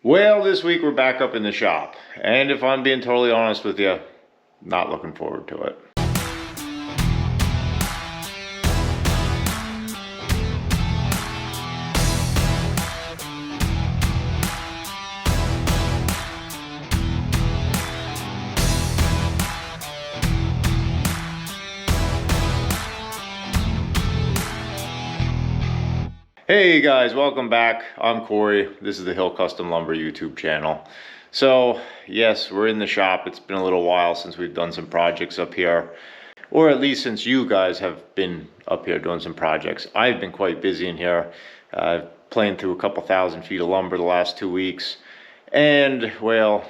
Well, this week we're back up in the shop, and if I'm being totally honest with you, not looking forward to it. Hey guys, welcome back. I'm Corey. This is the Hill Custom Lumber YouTube channel. So yes, we're in the shop. It's been a little while since we've done some projects up here, or at least since you guys have been up here doing some projects. I've been quite busy in here, playing through a couple thousand feet of lumber the last 2 weeks, and well,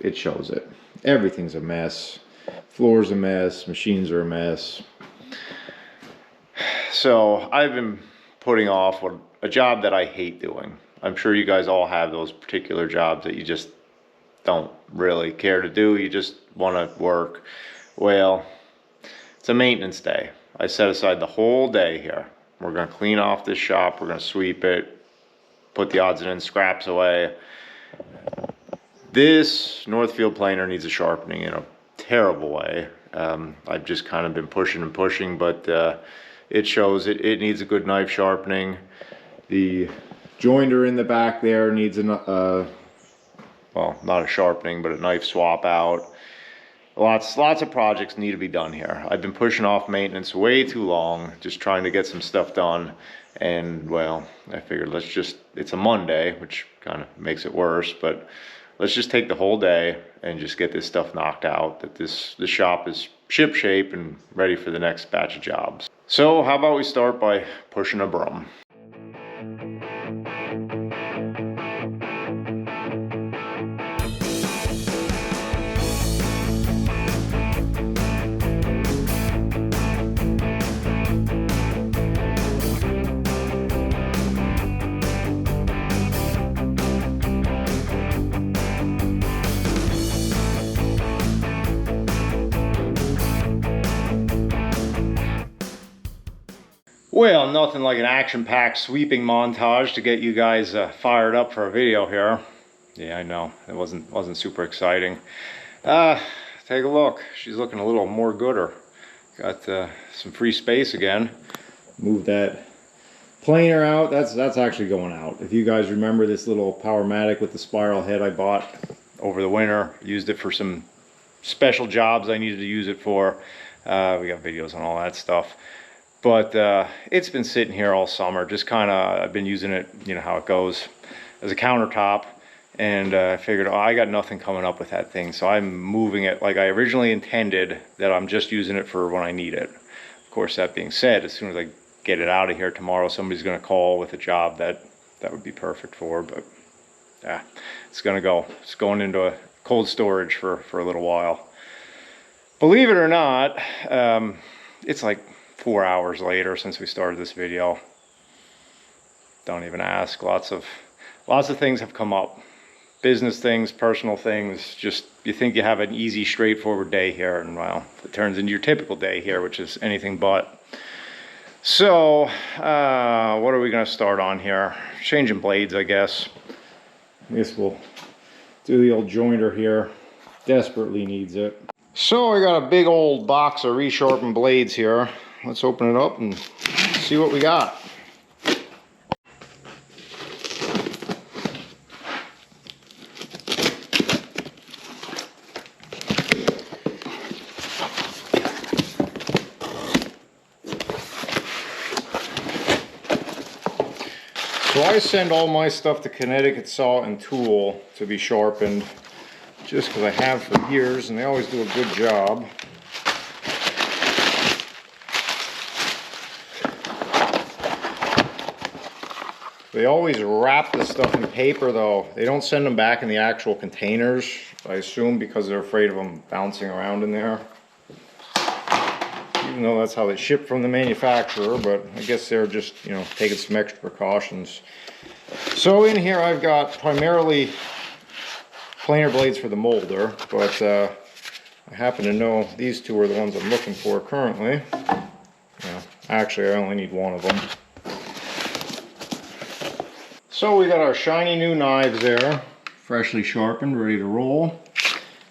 it shows it. Everything's a mess. Floor's a mess, machines are a mess. So I've been putting off a job that I hate doing. I'm sure you guys all have those particular jobs that you just don't really care to do. You just want to work. Well, it's a maintenance day. I set aside the whole day here. We're going to clean off this shop. We're going to sweep it, put the odds and ends scraps away. This Northfield planer needs a sharpening in a terrible way. I've just kind of been pushing and pushing, but it shows it needs a good knife sharpening. The jointer in the back there needs a well, not a sharpening, but a knife swap out. Lots of projects need to be done here. I've been pushing off maintenance way too long, just trying to get some stuff done. And well, I figured it's a Monday, which kind of makes it worse, but let's just take the whole day and just get this stuff knocked out, that the shop is ship shape and ready for the next batch of jobs. So how about we start by pushing a broom? Well, nothing like an action-packed sweeping montage to get you guys fired up for a video here. Yeah, I know, it wasn't super exciting. Take a look. She's looking a little more gooder. Got some free space again. Move that planer out. That's actually going out. If you guys remember this little Powermatic with the spiral head I bought over the winter, used it for some special jobs I needed to use it for. We got videos on all that stuff. But it's been sitting here all summer, just kind of, I've been using it, you know how it goes, as a countertop. And I figured, oh, I got nothing coming up with that thing, so I'm moving it like I originally intended, that I'm just using it for when I need it. Of course, that being said, as soon as I get it out of here tomorrow, somebody's going to call with a job that would be perfect for. But yeah, it's going into a cold storage for a little while. Believe it or not, it's like 4 hours later since we started this video. Don't even ask. Lots of things have come up. Business things, personal things. Just, you think you have an easy, straightforward day here, and well, it turns into your typical day here, which is anything but. So, what are we going to start on here? Changing blades, I guess. I guess we'll do the old jointer here. Desperately needs it. So I got a big old box of resharpened blades here. Let's open it up and see what we got. So I send all my stuff to Connecticut Saw and Tool to be sharpened, just because I have for years, and they always do a good job. They always wrap the stuff in paper though. They don't send them back in the actual containers, I assume because they're afraid of them bouncing around in there. Even though that's how they ship from the manufacturer, but I guess they're just, you know, taking some extra precautions. So in here I've got primarily planer blades for the molder, but I happen to know these two are the ones I'm looking for currently. Yeah, actually I only need one of them. So we got our shiny new knives there. freshly sharpened, ready to roll.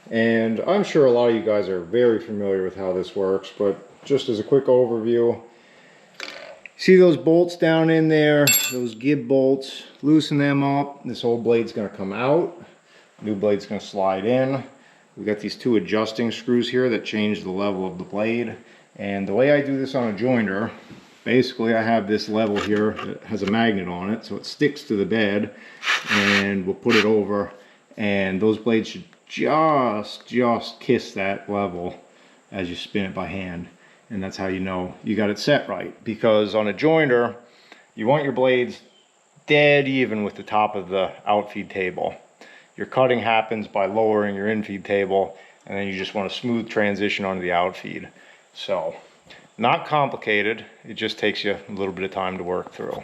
And I'm sure a lot of you guys are very familiar with how this works, but just as a quick overview, see those bolts down in there, those gib bolts, loosen them up. This old blade's gonna come out, new blade's gonna slide in. We've got these two adjusting screws here that change the level of the blade. And the way I do this on a jointer, basically I have this level here that has a magnet on it, so it sticks to the bed, and we'll put it over, and those blades should just kiss that level as you spin it by hand. And that's how you know you got it set right, because on a jointer you want your blades dead even with the top of the outfeed table. Your cutting happens by lowering your infeed table, and then you just want a smooth transition onto the outfeed. So not complicated, it just takes you a little bit of time to work through.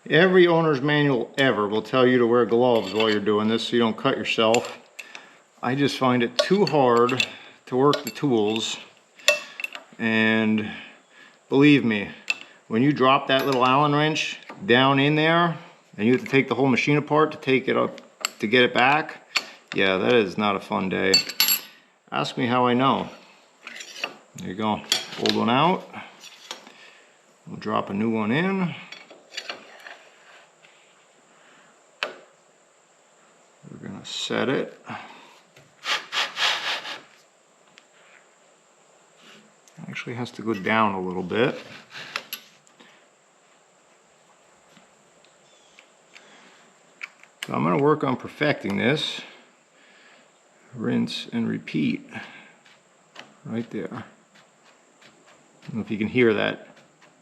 Every owner's manual ever will tell you to wear gloves while you're doing this so you don't cut yourself. I just find it too hard to work the tools, and believe me, when you drop that little Allen wrench down in there and you have to take the whole machine apart to take it up to get it back, yeah, that is not a fun day. Ask me how I know. There you go, old one out. We'll drop a new one in. We're gonna set it. Actually has to go down a little bit. So I'm gonna work on perfecting this. Rinse and repeat. Right there. I don't know if you can hear that.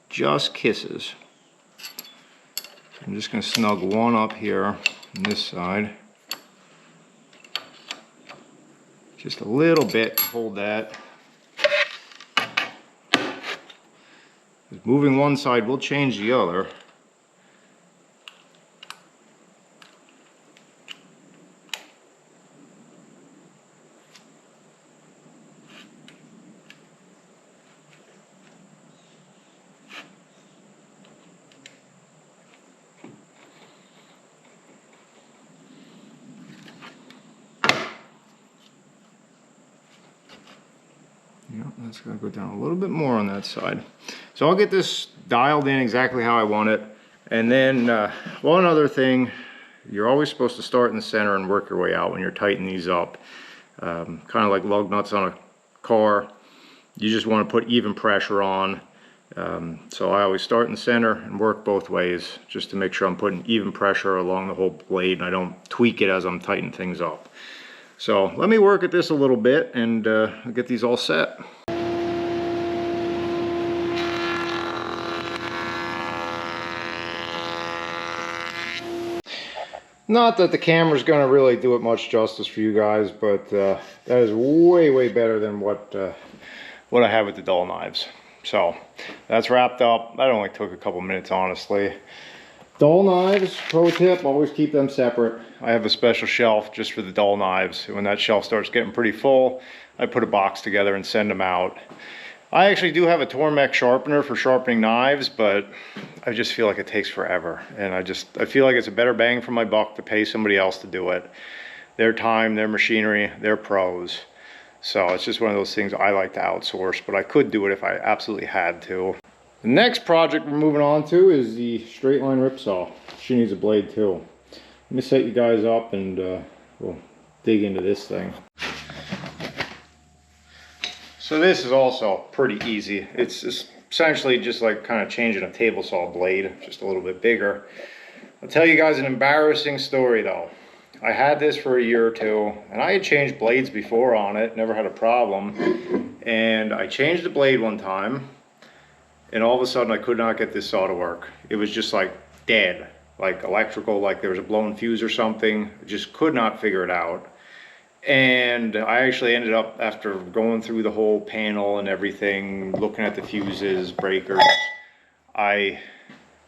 Just kisses. I'm just gonna snug one up here on this side. Just a little bit to hold that. Moving one side will change the other. Yeah, that's going to go down a little bit more on that side. So I'll get this dialed in exactly how I want it. And then one other thing, you're always supposed to start in the center and work your way out when you're tightening these up. Kind of like lug nuts on a car. You just want to put even pressure on. So I always start in the center and work both ways just to make sure I'm putting even pressure along the whole blade and I don't tweak it as I'm tightening things up. So let me work at this a little bit and I'll get these all set. Not that the camera's going to really do it much justice for you guys, but that is way better than what I have with the dull knives. So that's wrapped up. That only took a couple minutes, honestly. Dull knives, pro tip, always keep them separate. I have a special shelf just for the dull knives. When that shelf starts getting pretty full, I put a box together and send them out. I actually do have a Tormex sharpener for sharpening knives, but I just feel like it takes forever. And I feel like it's a better bang for my buck to pay somebody else to do it. Their time, their machinery, they're pros. So it's just one of those things I like to outsource, but I could do it if I absolutely had to. The next project we're moving on to is the straight line rip saw. She needs a blade too. Let me set you guys up and we'll dig into this thing. So this is also pretty easy. It's essentially just like kind of changing a table saw blade, just a little bit bigger. I'll tell you guys an embarrassing story though. I had this for a year or two, and I had changed blades before on it, never had a problem. And I changed the blade one time, and all of a sudden I could not get this saw to work. It was just like dead, like electrical, like there was a blown fuse or something. I just could not figure it out. And I actually ended up, after going through the whole panel and everything, looking at the fuses, breakers, I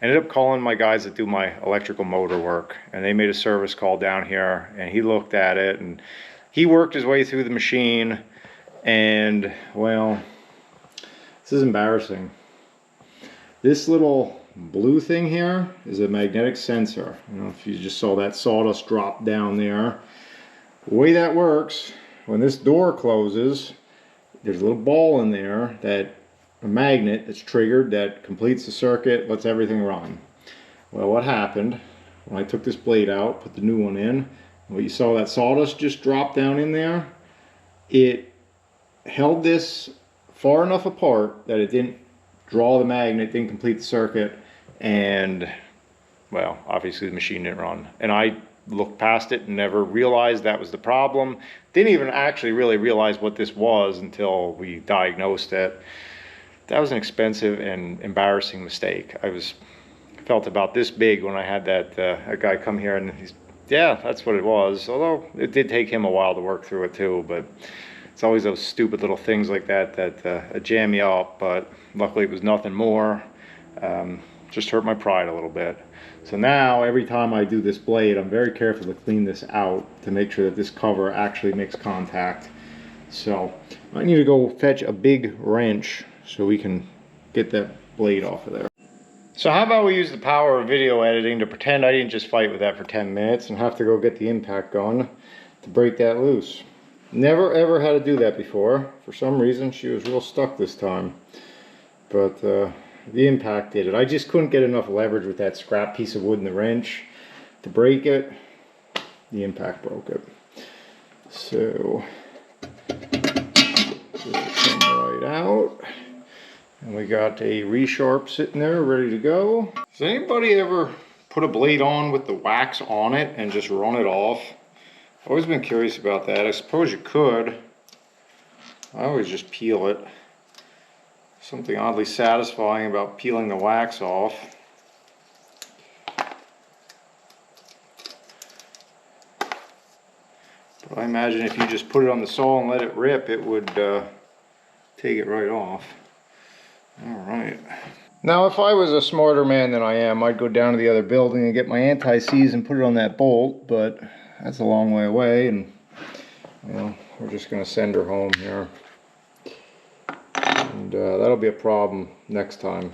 ended up calling my guys that do my electrical motor work, and they made a service call down here, and he looked at it, and he worked his way through the machine, and well, this is embarrassing. This little blue thing here is a magnetic sensor. I don't know if you just saw that sawdust drop down there. The way that works, when this door closes, there's a little ball in there, that a magnet that's triggered that completes the circuit, lets everything run. Well, what happened when I took this blade out, put the new one in, what you saw, that sawdust just drop down in there, it held this far enough apart that it didn't draw the magnet, didn't complete the circuit, and well, obviously the machine didn't run. And I looked past it and never realized that was the problem. Didn't even actually really realize what this was until we diagnosed it. That was an expensive and embarrassing mistake. I felt about this big when I had that a guy come here, and he's, yeah, that's what it was. Although it did take him a while to work through it too, but it's always those stupid little things like that jam you up. But luckily it was nothing more. Just hurt my pride a little bit. So now every time I do this blade, I'm very careful to clean this out to make sure that this cover actually makes contact. So I need to go fetch a big wrench so we can get that blade off of there. So how about we use the power of video editing to pretend I didn't just fight with that for 10 minutes and have to go get the impact gun to break that loose. Never ever had to do that before. For some reason she was real stuck this time. But the impact did it. I just couldn't get enough leverage with that scrap piece of wood in the wrench to break it. The impact broke it. So just come right out. And we got a resharp sitting there ready to go. Has anybody ever put a blade on with the wax on it and just run it off? I've always been curious about that. I suppose you could. I always just peel it. Something oddly satisfying about peeling the wax off. But I imagine if you just put it on the saw and let it rip, it would take it right off. Alright. Now if I was a smarter man than I am, I'd go down to the other building and get my anti-seize and put it on that bolt, but that's a long way away, and you know, we're just going to send her home here. And that'll be a problem next time.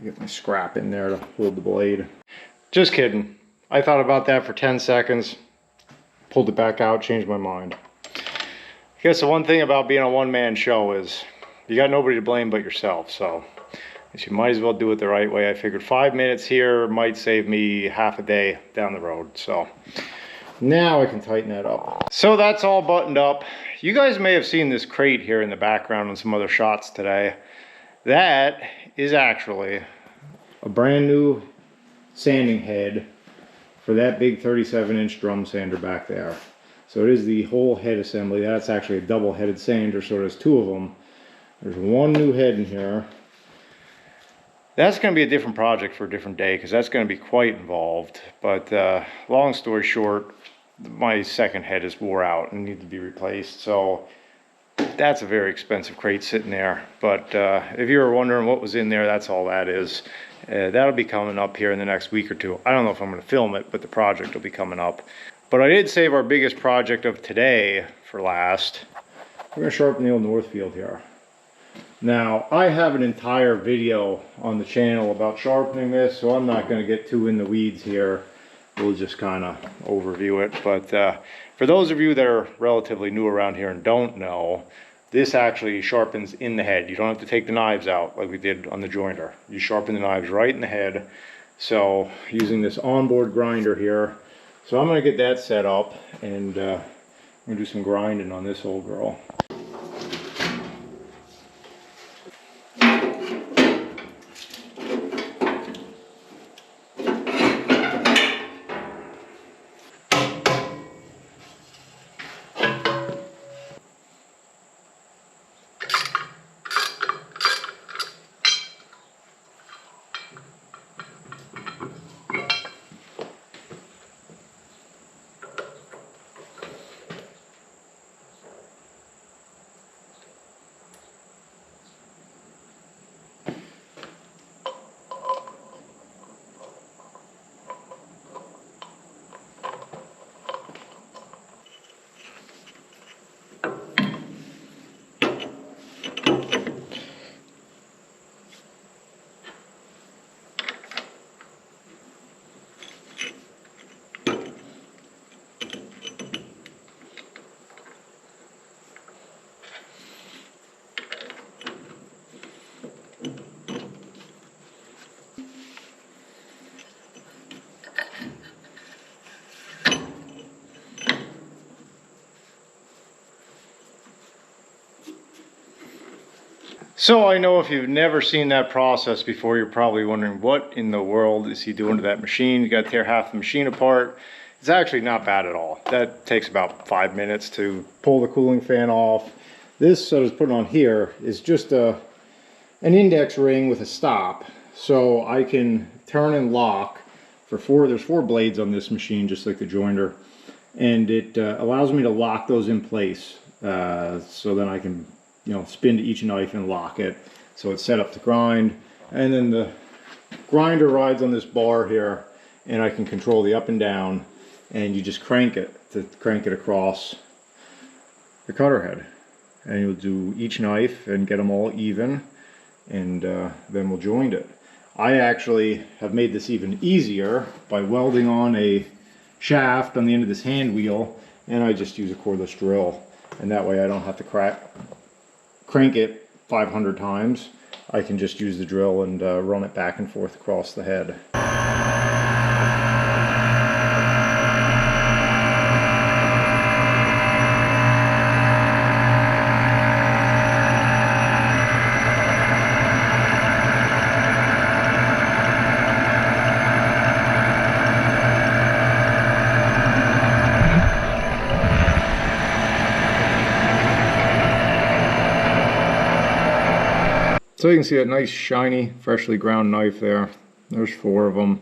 Get my scrap in there to hold the blade. Just kidding. I thought about that for 10 seconds, pulled it back out, changed my mind. I guess the one thing about being a one-man show is you got nobody to blame but yourself, so you might as well do it the right way. I figured 5 minutes here might save me half a day down the road, so now I can tighten that up. So that's all buttoned up. You guys may have seen this crate here in the background on some other shots today. That is actually a brand new sanding head for that big 37-inch drum sander back there. So it is the whole head assembly. That's actually a double-headed sander, so there's two of them. There's one new head in here. That's going to be a different project for a different day because that's going to be quite involved. But long story short, my second head is wore out and needs to be replaced. So that's a very expensive crate sitting there. But if you were wondering what was in there, that's all that is. That'll be coming up here in the next week or two. I don't know if I'm going to film it, but the project will be coming up. But I did save our biggest project of today for last. We're going to sharpen the old Northfield here. Now, I have an entire video on the channel about sharpening this, so I'm not going to get too in the weeds here. We'll just kind of overview it. But for those of you that are relatively new around here and don't know, this actually sharpens in the head. You don't have to take the knives out like we did on the jointer. You sharpen the knives right in the head. So using this onboard grinder here. So I'm going to get that set up, and I'm going to do some grinding on this old girl. So I know if you've never seen that process before, you're probably wondering what in the world is he doing to that machine. You got to tear half the machine apart. It's actually not bad at all. That takes about 5 minutes to pull the cooling fan off. This I was putting on here is just an index ring with a stop, so I can turn and lock for there's 4 blades on this machine, just like the jointer, and it allows me to lock those in place, so then I can, you know, spin to each knife and lock it. So it's set up to grind, and then the grinder rides on this bar here, and I can control the up and down, and you just crank it across the cutter head, and you'll do each knife and get them all even, and then we'll joint it. I actually have made this even easier by welding on a shaft on the end of this hand wheel, and I just use a cordless drill, and that way I don't have to crank it 500 times. I can just use the drill and run it back and forth across the head. So you can see that nice shiny freshly ground knife there. There's 4 of them.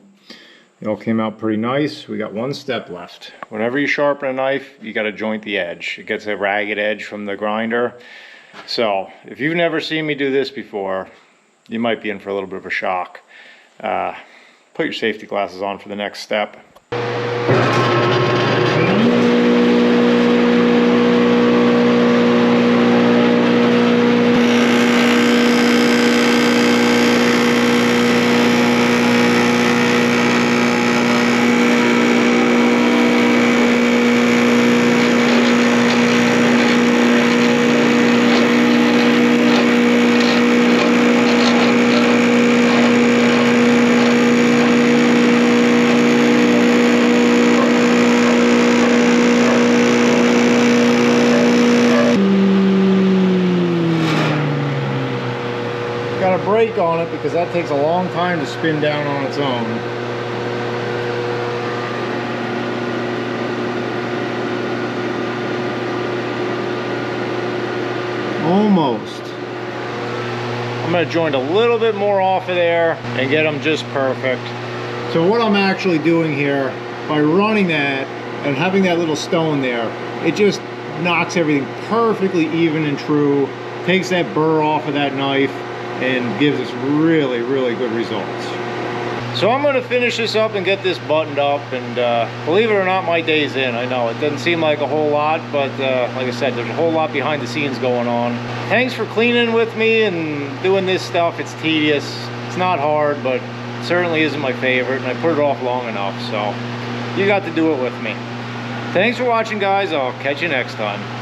They all came out pretty nice. We got 1 step left. Whenever you sharpen a knife, you got to joint the edge. It gets a ragged edge from the grinder. So if you've never seen me do this before, you might be in for a little bit of a shock. Put your safety glasses on for the next step. Got a brake on it because that takes a long time to spin down on its own. Almost. I'm going to joint a little bit more off of there and get them just perfect. So what I'm actually doing here, by running that and having that little stone there, it just knocks everything perfectly even and true, takes that burr off of that knife, and gives us really, really good results. So I'm going to finish this up and get this buttoned up, and believe it or not, my day's in. I know it doesn't seem like a whole lot, but like I said, there's a whole lot behind the scenes going on. Thanks for cleaning with me and doing this stuff. It's tedious, it's not hard, but it certainly isn't my favorite, and I put it off long enough, so you got to do it with me. Thanks for watching, guys. I'll catch you next time.